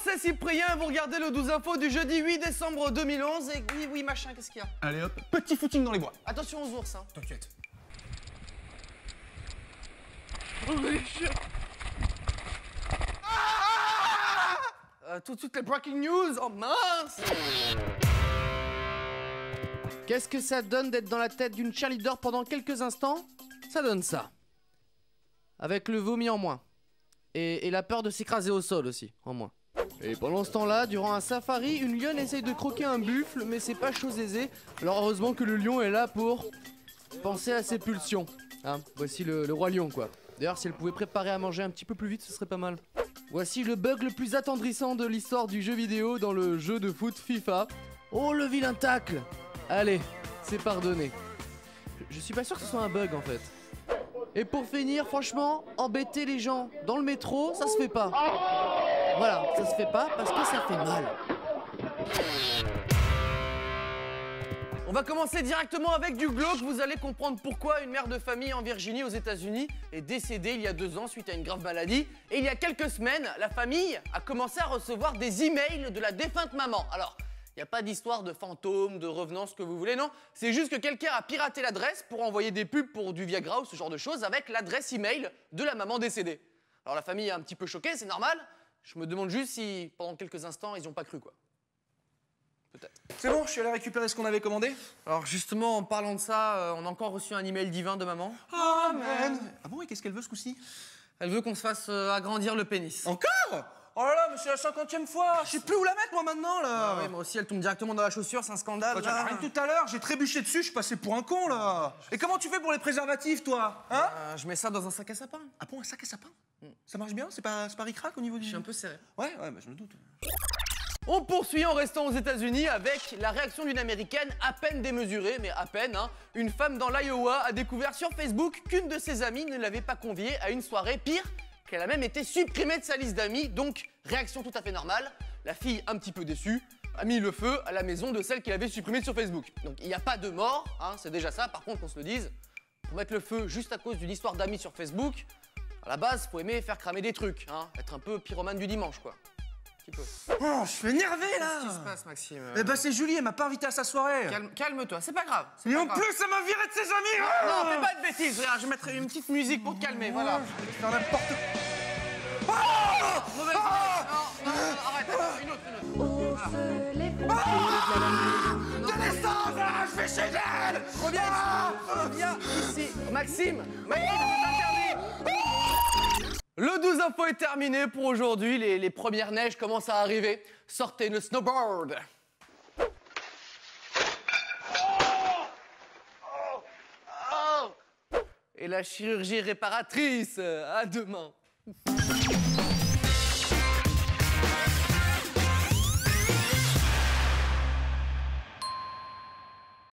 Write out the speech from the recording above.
c'est Cyprien, vous regardez le 12 info du jeudi 8 décembre 2011 et oui, machin, qu'est-ce qu'il y a? Allez hop, petit footing dans les bois. Attention aux ours, hein. T'inquiète. Toutes les breaking news, oh mince! Qu'est-ce que ça donne d'être dans la tête d'une cheerleader pendant quelques instants? Ça donne ça. Avec le vomi en moins. Et la peur de s'écraser au sol aussi, en moins. Et pendant ce temps-là, durant un safari, une lionne essaye de croquer un buffle, mais c'est pas chose aisée. Alors heureusement que le lion est là pour penser à ses pulsions. Hein, voici le roi lion, quoi. D'ailleurs, si elle pouvait préparer à manger un petit peu plus vite, ce serait pas mal. Voici le bug le plus attendrissant de l'histoire du jeu vidéo dans le jeu de foot FIFA. Oh, le vilain tacle! Allez, c'est pardonné. Je suis pas sûr que ce soit un bug, en fait. Et pour finir, franchement, embêter les gens dans le métro, ça se fait pas. Voilà, ça se fait pas parce que ça fait mal. On va commencer directement avec du glauque. Vous allez comprendre pourquoi une mère de famille en Virginie, aux États-Unis, est décédée il y a 2 ans suite à une grave maladie. Et il y a quelques semaines, la famille a commencé à recevoir des emails de la défunte maman. Alors, il n'y a pas d'histoire de fantômes, de revenants, ce que vous voulez, non. C'est juste que quelqu'un a piraté l'adresse pour envoyer des pubs pour du Viagra ou ce genre de choses avec l'adresse email de la maman décédée. Alors la famille est un petit peu choquée, c'est normal. Je me demande juste si, pendant quelques instants, ils n'y ont pas cru, quoi. Peut-être. C'est bon, je suis allé récupérer ce qu'on avait commandé. Alors justement, en parlant de ça, on a encore reçu un email divin de maman. Amen. Ah bon, et qu'est-ce qu'elle veut ce coup-ci? Elle veut qu'on se fasse agrandir le pénis. Encore? Oh là là, mais c'est la 50e fois. Je sais plus où la mettre moi maintenant là. Ah ouais, moi aussi, elle tombe directement dans la chaussure, c'est un scandale. Bah, rien que tout à l'heure, j'ai trébuché dessus, je suis passé pour un con là. Et comment tu fais pour les préservatifs toi? Hein? Je mets ça dans un sac à sapin. Ah bon, un sac à sapin? Ça marche bien? C'est pas ric-rac au niveau du... Je suis un peu serré. Ouais, bah, je me doute. On poursuit en restant aux États-Unis avec la réaction d'une américaine à peine démesurée, mais à peine, hein. Une femme dans l'Iowa a découvert sur Facebook qu'une de ses amies ne l'avait pas conviée à une soirée. Pire, qu'elle a même été supprimée de sa liste d'amis, donc réaction tout à fait normale. La fille, un petit peu déçue, a mis le feu à la maison de celle qui l'avait supprimée sur Facebook. Donc il n'y a pas de mort, hein, c'est déjà ça, par contre qu'on se le dise. Pour mettre le feu juste à cause d'une histoire d'amis sur Facebook, à la base, faut aimer faire cramer des trucs, hein, être un peu pyromane du dimanche, quoi. Oh, je suis énervé là. Qu'est-ce qui se passe, Maxime? Eh ben c'est Julie, elle m'a pas invité à sa soirée. Calme-toi, c'est pas grave. Et en plus, elle m'a viré de ses amis. Non, fais pas de bêtises, regarde, je vais mettre une petite musique pour te calmer, voilà. Je vais faire n'importe quoi. Mauvaise idée. Non, arrête, attends, une autre. De naissance, je vais chez elle. Reviens ici. Maxime, c'est interdit. Le 12 info est terminé pour aujourd'hui. Les premières neiges commencent à arriver. Sortez le snowboard. Et la chirurgie réparatrice. À demain.